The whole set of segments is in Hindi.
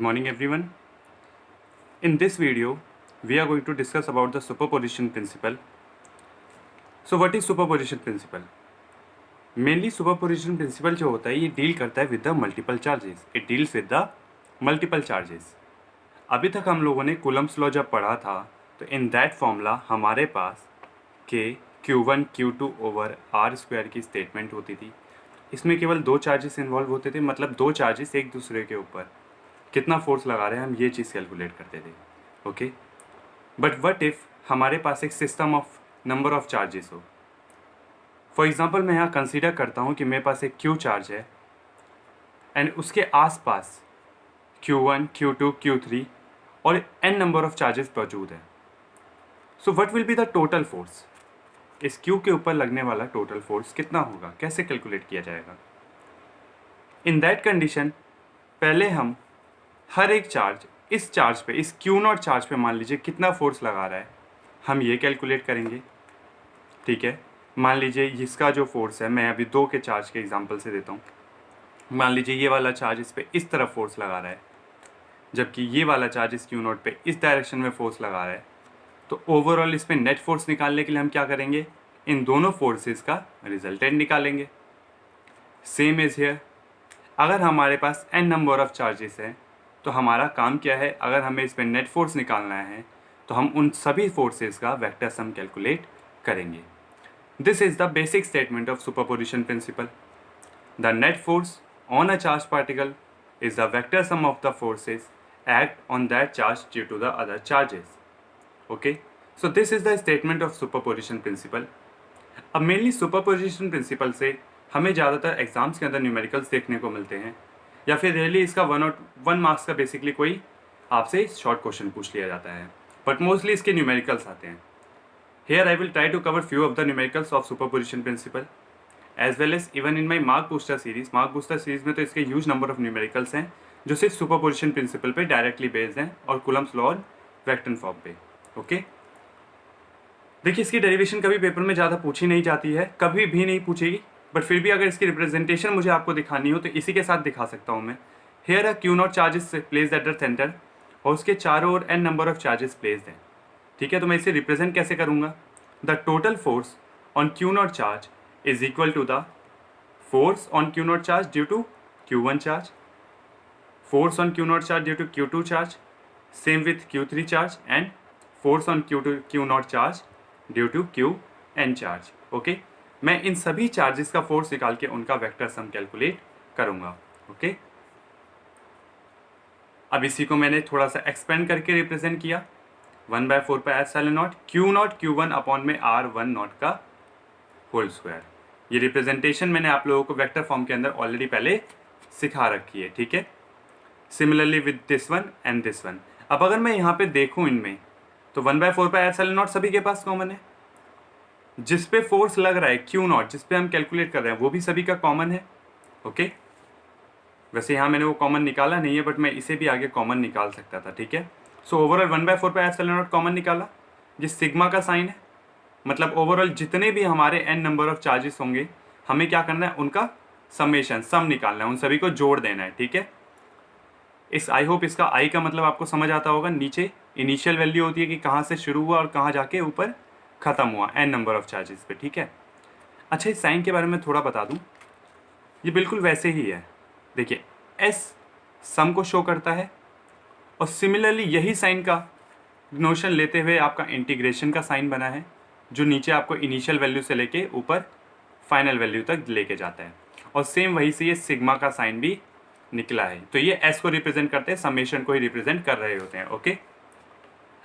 Good morning everyone. In this video, we are going to discuss about the superposition principle. So what is superposition principle? Mainly superposition principle जो होता है ये डील करता है with the multiple charges. It deals with the multiple charges. अभी तक हम लोगों ने कूलम्स लॉ जब पढ़ा था तो इन दैट फॉर्मूला हमारे पास के Q1 Q2 over R square की स्टेटमेंट होती थी. इसमें केवल दो चार्जेस इन्वॉल्व होते थे, मतलब दो चार्जेस एक दूसरे के ऊपर कितना फोर्स लगा रहे हैं हम ये चीज़ कैलकुलेट करते थे. ओके, बट व्हाट इफ़ हमारे पास एक system of number of charges हो. फॉर एग्जांपल मैं यहाँ कंसीडर करता हूँ कि मेरे पास एक Q चार्ज है एंड उसके आसपास Q1 Q2 Q3 और n नंबर ऑफ चार्जेस मौजूद है. So what will be the total force. इस Q के ऊपर लगने वाला टोटल फोर्स कितना होगा, कैसे कैलकुलेट किया जाएगा. इन दैट कंडीशन पहले हम हर एक चार्ज इस चार्ज पे, इस Q0 चार्ज पे मान लीजिए कितना फोर्स लगा रहा है हम ये कैलकुलेट करेंगे. ठीक है, मान लीजिए इसका जो फोर्स है, मैं अभी दो के चार्ज के एग्जांपल से देता हूँ. मान लीजिए ये वाला चार्ज इस पे इस तरफ फोर्स लगा रहा है, जबकि ये वाला चार्ज इस Q0 पे इस डायरेक्शन में फोर्स लगा रहा है. तो ओवरऑल इस पे नेट फोर्स निकालने के लिए हम क्या करेंगे, इन दोनों फोर्सेस का रिजल्टेंट निकालेंगे. Same is here. अगर हमारे पास n नंबर ऑफ चार्जेस हैं तो हमारा काम क्या है, अगर हमें इस पे नेट फोर्स निकालना है तो हम उन सभी फोर्सेस का वेक्टर सम कैलकुलेट करेंगे. This is the basic statement of superposition principal. The net force on a charge particle is the vector sum of the forces act on that charge due to the other charges. Okay, so this is the statement of superposition principle. अब मेनली सुपरपोजिशन प्रिंसिपल से हमें ज़्यादातर एग्जाम्स के अंदर न्यूमेरिकल्स देखने को मिलते हैं, या फिर रियली इसका 1 मार्क्स का बेसिकली कोई आपसे शॉर्ट क्वेश्चन पूछ लिया जाता है, बट मोस्टली इसके न्यूमेरिकल्स आते हैं. Here I will try to cover few of the numericals of superposition principle as well as even in my mark booster series. Mark booster series में तो इसके ह्यूज नंबर ऑफ न्यूमेरिकल्स हैं जो सिर्फ सुपरपोजिशन प्रिंसिपल पे डायरेक्टली बेस्ड हैं और कूलम्स लॉ और वेक्टर फॉर्म पे. ओके, देखिए इसकी डेरिवेशन कभी पेपर में ज़्यादा पूछी नहीं जाती है, कभी भी नहीं पूछेगी, बट फिर भी अगर इसकी रिप्रेजेंटेशन मुझे आपको दिखानी हो तो इसी के साथ दिखा सकता हूँ मैं. Here a Q0 charges placed at the centre और उसके चारों ओर n number of charges placed हैं. ठीक है, तो मैं इसे रिप्रेजेंट कैसे करूँगा. The total force on Q0 charge is equal to the force on Q0 charge due to Q1 charge, force on Q0 charge due to Q2 charge, same with Q3 charge and force on Q0 charge due to Qn charge. Okay, मैं इन सभी चार्जेस का फोर्स निकाल के उनका वेक्टर सम कैलकुलेट करूँगा. ओके, अब इसी को मैंने थोड़ा सा एक्सपेंड करके रिप्रेजेंट किया 1/4πε0 Q0 Q1 अपॉन में R1 का होल स्क्वायर. ये रिप्रेजेंटेशन मैंने आप लोगों को वेक्टर फॉर्म के अंदर ऑलरेडी पहले सिखा रखी है. ठीक है, similarly with this one and this one. अब अगर मैं यहाँ पे देखूँ इनमें तो 1/4πε0 सभी के पास कॉमन है. जिस पे फोर्स लग रहा है Q0, जिस पे हम कैलकुलेट कर रहे हैं वो भी सभी का कॉमन है. ओके, वैसे यहाँ मैंने वो कॉमन निकाला नहीं है, बट मैं इसे भी आगे कॉमन निकाल सकता था. ठीक है, सो ओवरऑल 1/4πε0 कॉमन निकाला, जिस सिग्मा का साइन है, मतलब ओवरऑल जितने भी हमारे n नंबर ऑफ चार्जेस होंगे हमें क्या करना है, उनका समेशन सम निकालना है, उन सभी को जोड़ देना है. ठीक है, इस आई होप इसका आई का मतलब आपको समझ आता होगा. नीचे इनिशियल वैल्यू होती है कि कहाँ से शुरू हुआ और कहाँ जाके ऊपर ख़त्म हुआ n नंबर ऑफ चार्जेस पे. ठीक है, अच्छा इस साइन के बारे में थोड़ा बता दूँ. ये बिल्कुल वैसे ही है. देखिए s सम को शो करता है और सिमिलरली यही साइन का नोशन लेते हुए आपका इंटीग्रेशन का साइन बना है, जो नीचे आपको इनिशियल वैल्यू से लेके ऊपर फाइनल वैल्यू तक लेके जाता है. और सेम वही से ये सिग्मा का साइन भी निकला है. तो ये एस को रिप्रेजेंट करते हैं, समेशन को ही रिप्रेजेंट कर रहे होते हैं. ओके,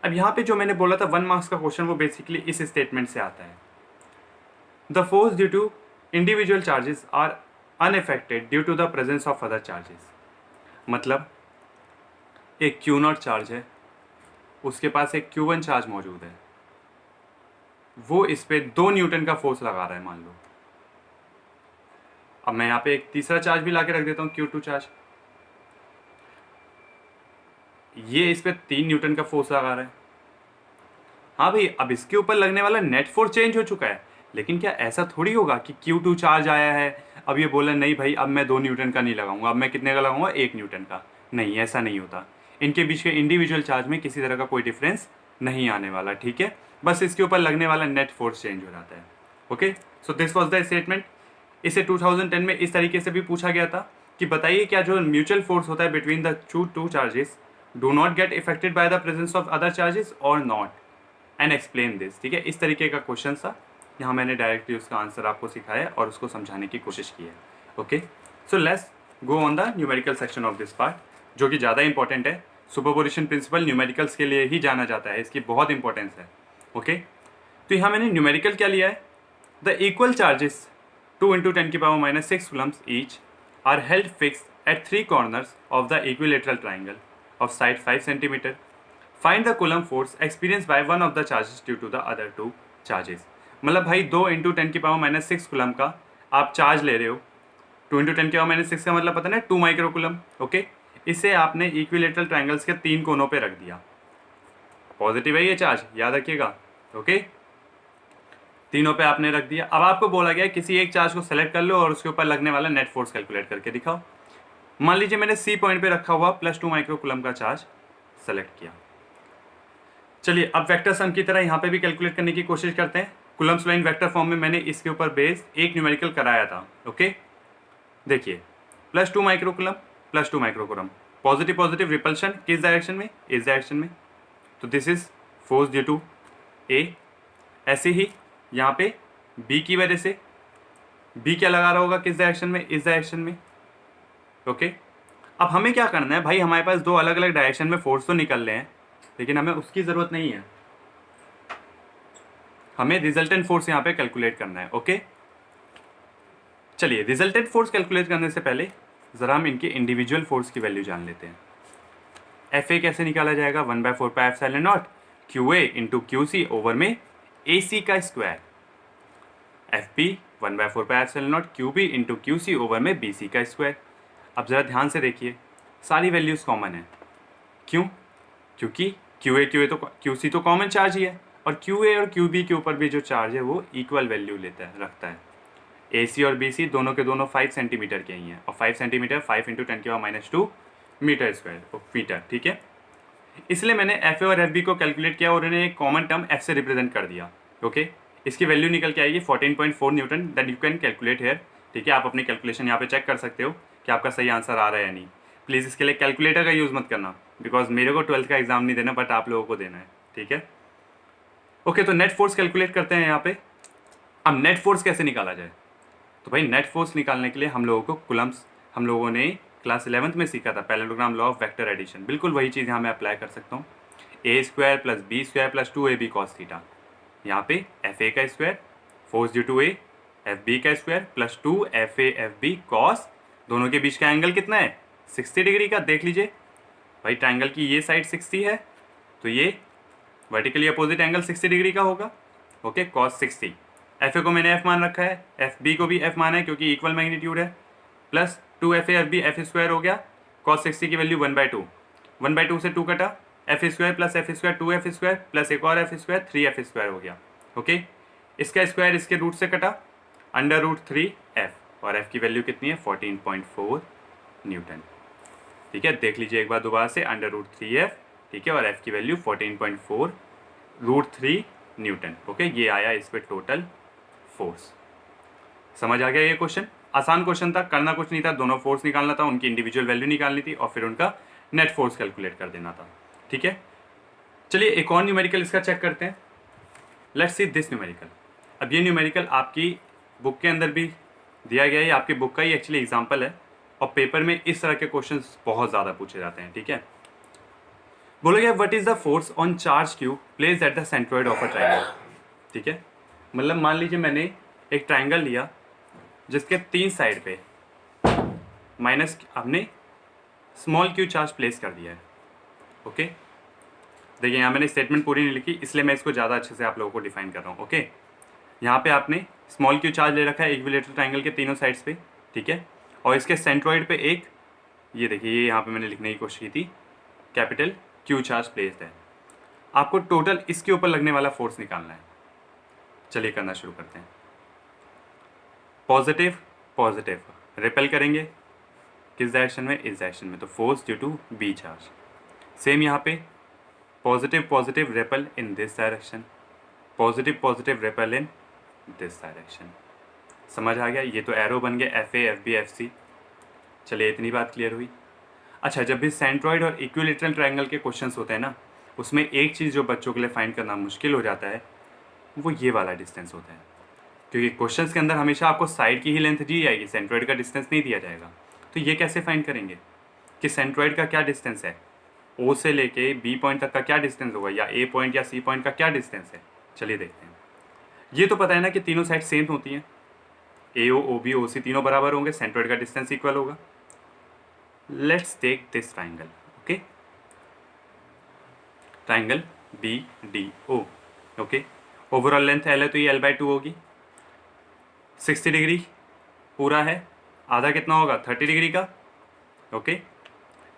अब यहाँ पे जो मैंने बोला था 1 मार्क्स का क्वेश्चन, वो बेसिकली इस स्टेटमेंट से आता है. The force due to individual charges are unaffected due to the presence of other charges. मतलब एक Q0 चार्ज है, उसके पास एक Q1 चार्ज मौजूद है, वो इस पे 2 न्यूटन का फोर्स लगा रहा है मान लो. अब मैं यहाँ पे एक तीसरा चार्ज भी लाके रख देता हूँ Q2 चार्ज, ये इस पे 3 न्यूटन का फोर्स लगा रहा है. हाँ भाई, अब इसके ऊपर लगने वाला नेट फोर्स चेंज हो चुका है, लेकिन क्या ऐसा थोड़ी होगा कि Q2 चार्ज आया है, अब ये बोला नहीं भाई अब मैं 2 न्यूटन का नहीं लगाऊंगा, अब मैं कितने का लगाऊंगा, 1 न्यूटन का. नहीं, ऐसा नहीं होता। इनके बीच के इंडिविजुअल चार्ज में किसी तरह का कोई डिफरेंस नहीं आने वाला, ठीक है। बस इसके ऊपर लगने वाला नेट फोर्स चेंज हो जाता है। Okay, so this was the statement. इसे 2010 में इस तरीके से भी पूछा गया था कि बताइए क्या जो म्यूचुअल फोर्स होता है between the two charges do not get affected by the presence of other charges और नॉट, एंड एक्सप्लेन दिस। ठीक है, इस तरीके का क्वेश्चन था। यहाँ मैंने डायरेक्टली उसका आंसर आपको सिखाया और उसको समझाने की कोशिश की है। Okay, so let's go on the numerical section of this part, जो कि ज़्यादा इंपॉर्टेंट है। सुपरपोजिशन प्रिंसिपल न्यूमेरिकल्स के लिए ही जाना जाता है, इसकी बहुत इंपॉर्टेंस है। ओके, तो यहाँ मैंने न्यूमेरिकल क्या लिया है, the equal charges 2 × 10⁻⁻⁶ coulombs each are held fixed at 3 corners of the equilateral triangle of side 5 cm. Find the coulomb force experienced by one of the charges due to the other two charges. मतलब भाई 2 × 10⁻⁶ कूलम का आप चार्ज ले रहे हो। 2 × 10⁻⁶ का मतलब पता ना 2 माइक्रो कूलम। ओके, इसे आपने इक्विलेटरल ट्रायंगल्स के 3 कोनों पे रख दिया। पॉजिटिव है ये चार्ज, याद रखिएगा। ओके, तीनों पे आपने रख दिया। अब आपको बोला गया किसी एक चार्ज को सेलेक्ट कर लो और उसके ऊपर लगने वाला नेट फोर्स कैलकुलेट करके दिखाओ। मान लीजिए मैंने सी पॉइंट पे रखा हुआ +2 माइक्रो कूलम का चार्ज सेलेक्ट किया। चलिए अब वेक्टर सम की तरह यहाँ पे भी कैलकुलेट करने की कोशिश करते हैं। Coulomb's law in vector form में मैंने इसके ऊपर बेस एक न्यूमेरिकल कराया था। ओके, देखिए +2 micro coulomb +2 micro coulomb, positive positive repulsion किस डायरेक्शन में, इस डायरेक्शन में, तो this is force due to A. ऐसे ही यहाँ पे बी की वजह से बी क्या लगा रहा होगा किस डायरेक्शन में, इस डायरेक्शन में। ओके, अब हमें क्या करना है भाई, हमारे पास दो अलग अलग डायरेक्शन में फोर्स तो निकल रहे हैं, लेकिन हमें उसकी ज़रूरत नहीं है, हमें रिजल्टेंट फोर्स यहाँ पे कैलकुलेट करना है। ओके, चलिए रिजल्टेंट फोर्स कैलकुलेट करने से पहले ज़रा हम इनके इंडिविजुअल फोर्स की वैल्यू जान लेते हैं। एफ ए कैसे निकाला जाएगा, 1/4πε0 QA × QC ओवर में AC का square, F B 1/4πε0 QB × QC over में BC का स्क्वायर। अब ज़रा ध्यान से देखिए, सारी वैल्यूज़ कॉमन है। क्यों? क्योंकि QA तो QC तो कॉमन चार्ज ही है, और QA और QB के ऊपर भी जो चार्ज है वो इक्वल वैल्यू रखता है। AC और BC दोनों के दोनों 5 सेंटीमीटर के ही हैं, और 5 सेंटीमीटर 5 × 10⁻⁻² मीटर स्क्वायर मीटर। ठीक है, इसलिए मैंने एफ ए और एफ बी को कैलकुलेट किया और इन्हें एक कॉमन टर्म एफ से रिप्रेजेंट कर दिया। ओके, इसकी वैल्यू निकल के आएगी 14.4 newton, that you can calculate here. ठीक है, आप अपनी कैलकुलेशन यहाँ पे चेक कर सकते हो कि आपका सही आंसर आ रहा है या नहीं। प्लीज़ इसके लिए कैलकुलेटर का यूज़ मत करना, बिकॉज मेरे को 12th का एग्जाम नहीं देना, बट आप लोगों को देना है। ठीक है, ओके, तो नेट फोर्स कैलकुलेट करते हैं यहाँ पे। अब नेट फोर्स कैसे निकाला जाए, तो भाई नेट फोर्स निकालने के लिए हम लोगों को कूलम्स, हम लोगों ने क्लास 11th में सीखा था, parallelogram law of vector addition. बिल्कुल वही चीज़ यहाँ मैं अप्लाई कर सकता हूँ। A² + B² + 2AB cos theta, यहाँ पे FA का square, force due to A, FB का square plus 2FA FB cos, दोनों के बीच का एंगल कितना है, 60 डिग्री का। देख लीजिए भाई, ट्रायंगल की ये साइड 60 है, तो ये वर्टिकली अपोजिट एंगल 60 डिग्री का होगा। Okay, cos 60। FA को मैंने F मान रखा है, FB को भी F माना है क्योंकि इक्वल मैग्नीट्यूड है, प्लस 2FA FB F² हो गया। cos 60 की वैल्यू 1/2, 1/2 से 2 कटा, F² + F² 2F² प्लस एक और F² 3F² हो गया। ओके, इसका स्क्वायर इसके रूट से कटा, √3F, और F की वैल्यू कितनी है, 14.4 न्यूटन। ठीक है, देख लीजिए एक बार दोबारा से, √3F, ठीक है, और F की वैल्यू 14.4 √3 न्यूटन। ओके, ये आया इस पर टोटल फोर्स। समझ आ गया ये क्वेश्चन? आसान क्वेश्चन था, करना कुछ नहीं था, दोनों फोर्स निकालना था, उनकी इंडिविजुअल वैल्यू निकालनी थी और फिर उनका नेट फोर्स कैलकुलेट कर देना था। ठीक है, चलिए एक और न्यूमेरिकल इसका चेक करते हैं। Let's see this numerical. अब ये न्यूमेरिकल आपकी बुक के अंदर भी दिया गया है, आपकी बुक का ही एक्चुअली एग्जाम्पल है, और पेपर में इस तरह के क्वेश्चंस बहुत ज़्यादा पूछे जाते हैं। ठीक है, बोला गया what is the force on charge Q placed at the centroid of a triangle. ठीक है, मतलब मान लीजिए मैंने एक ट्रायंगल लिया जिसके 3 साइड पे माइनस हमने स्मॉल क्यू चार्ज प्लेस कर दिया है। ओके, देखिए यहाँ मैंने स्टेटमेंट पूरी नहीं लिखी, इसलिए मैं इसको ज़्यादा अच्छे से आप लोगों को डिफाइन कर रहा हूँ। ओके, यहाँ पे आपने स्मॉल क्यू चार्ज ले रखा है इक्विलेटरल ट्रायंगल के तीनों साइड्स पे। ठीक है, और इसके सेंट्रोइड पे एक, ये देखिए ये यहाँ पे मैंने लिखने की कोशिश की थी, कैपिटल क्यू चार्ज प्लेस्ड है। आपको टोटल इसके ऊपर लगने वाला फोर्स निकालना है। चलिए करना शुरू करते हैं। पॉजिटिव पॉजिटिव रिपेल करेंगे, किस डायरेक्शन में, इस डायरेक्शन में, तो force due to B charge. Same यहाँ पे positive positive repel in this direction, positive positive repel in this direction. समझ आ गया, ये तो एरो बन गया F A F B F C. चलिए इतनी बात क्लियर हुई। अच्छा, जब भी सेंट्रॉइड और इक्विलेटरल ट्रायंगल के क्वेश्चंस होते हैं ना, उसमें एक चीज़ जो बच्चों के लिए फाइंड करना मुश्किल हो जाता है वो ये वाला डिस्टेंस होता है, क्योंकि क्वेश्चंस के अंदर हमेशा आपको साइड की ही लेंथ दी जाएगी, सेंट्रॉइड का डिस्टेंस नहीं दिया जाएगा। तो ये कैसे फाइंड करेंगे कि सेंट्रॉइड का क्या डिस्टेंस है, ओ से लेके बी पॉइंट तक का क्या डिस्टेंस होगा, या ए पॉइंट या सी पॉइंट का क्या डिस्टेंस है। चलिए देखते हैं। ये तो पता है ना कि तीनों साइड सेम होती हैं, ए ओ ओ बी ओ सी तीनों बराबर होंगे, सेंट्रॉइड का डिस्टेंस इक्वल होगा। Let's take this triangle, okay, triangle B D O, okay. Overall length L है तो ये L/2 होगी। 60 डिग्री पूरा है, आधा कितना होगा 30 डिग्री का, ओके।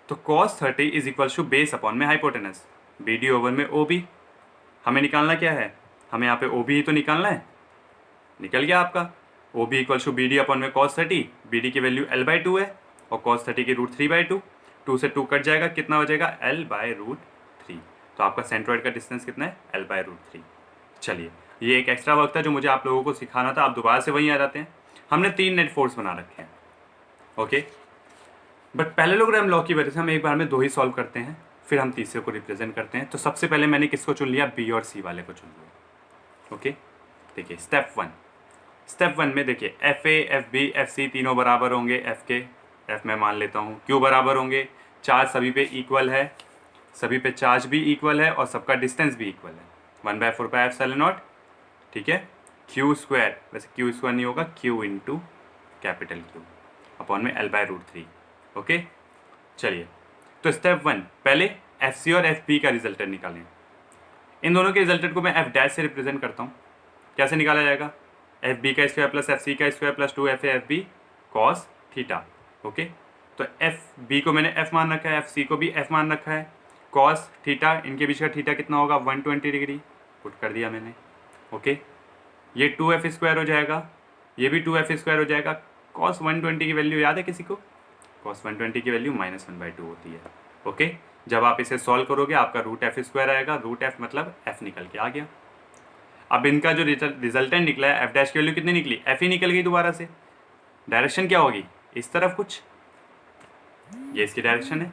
तो cos 30 is equal to base upon में हाइपोटेनस, बी डी ओवर में ओ बी। हमें निकालना क्या है, हमें यहाँ पे ओ बी ही तो निकालना है, निकल गया आपका। O B equal to B D upon में cos 30, बी डी की वैल्यू L/2 है और cos 30 की √3/2, 2 से 2 कट जाएगा, कितना हो जाएगा L/√3। तो आपका सेंट्रॉइड का डिस्टेंस कितना है L/√3। चलिए, ये एक एक्स्ट्रा वर्क था जो मुझे आप लोगों को सिखाना था, आप दोबारा से वहीं आ जाते हैं। हमने 3 नेट फोर्स बना रखे हैं, ओके। बट पैरेललोग्राम लॉ की वजह से हम एक बार में 2 ही सॉल्व करते हैं, फिर हम तीसरे को रिप्रेजेंट करते हैं। तो सबसे पहले मैंने किसको चुन लिया, बी और सी वाले को चुन लिया, ओके। देखिए स्टेप वन में देखिए F A F B F C तीनों बराबर होंगे, एफ के एफ मैं मान लेता हूँ, क्यों बराबर होंगे, चार्ज सभी पे इक्वल है, सभी पे चार्ज भी इक्वल है और सबका डिस्टेंस भी इक्वल है, 1/4πε0, ठीक है। क्यू स्क्वायर, वैसे क्यू स्क्वायर नहीं होगा, Q into capital Q upon में L/√3, ओके। चलिए, तो स्टेप 1 पहले एफ सी और एफ बी का रिजल्टेंट निकालें। इन दोनों के रिजल्टेंट को मैं एफ डैश से रिप्रेजेंट करता हूँ। कैसे निकाला जाएगा, एफ बी का स्क्वायर प्लस एफ सी का square plus 2 F B cos theta, okay. तो एफ बी को मैंने एफ मान रखा है, एफ सी को भी एफ मान रखा है, कॉस थीटा, इनके बीच का थीटा कितना होगा 120 डिग्री, पुट कर दिया मैंने, ओके। ये 2f स्क्वायर हो जाएगा, ये भी 2f स्क्वायर हो जाएगा। कॉस 120 की वैल्यू याद है किसी को, कॉस 120 की वैल्यू -1/2 होती है, ओके। जब आप इसे सॉल्व करोगे आपका √f² आएगा, √f मतलब f निकल के आ गया। अब इनका जो रिजल्टेंट निकला है f डैश की वैल्यू कितनी निकली, f ही निकल गई दोबारा से। डायरेक्शन क्या होगी, इस तरफ कुछ, ये इसकी डायरेक्शन है।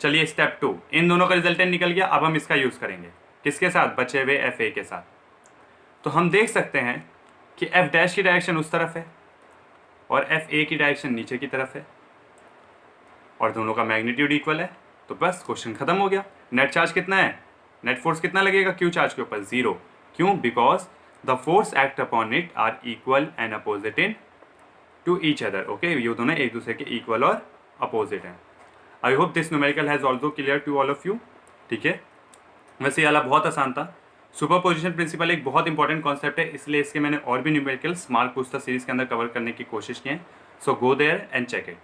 चलिए स्टेप 2, इन दोनों का रिजल्टेंट निकल गया, अब हम इसका यूज़ करेंगे किसके साथ, बचे हुए एफ ए के साथ। तो हम देख सकते हैं कि एफ डैश की डायरेक्शन उस तरफ है और एफ ए की डायरेक्शन नीचे की तरफ है और दोनों का मैग्नीट्यूड इक्वल है। तो बस क्वेश्चन खत्म हो गया। नेट चार्ज कितना है, नेट फोर्स कितना लगेगा क्यू चार्ज के ऊपर, 0। क्यों, because the force act upon it are equal and opposite in to each other, okay. ये दोनों एक दूसरे के इक्वल और अपोजिट हैं। I hope this numerical has also clear to all of you, ठीक है। वैसे ये वाला बहुत आसान था। सुपरपोजिशन प्रिंसिपल एक बहुत इंपॉर्टेंट कॉन्सेप्ट है, इसलिए इसके मैंने और भी न्यूमेरिकल्स मार्क पूछता सीरीज के अंदर कवर करने की कोशिश की है। So go there and check it.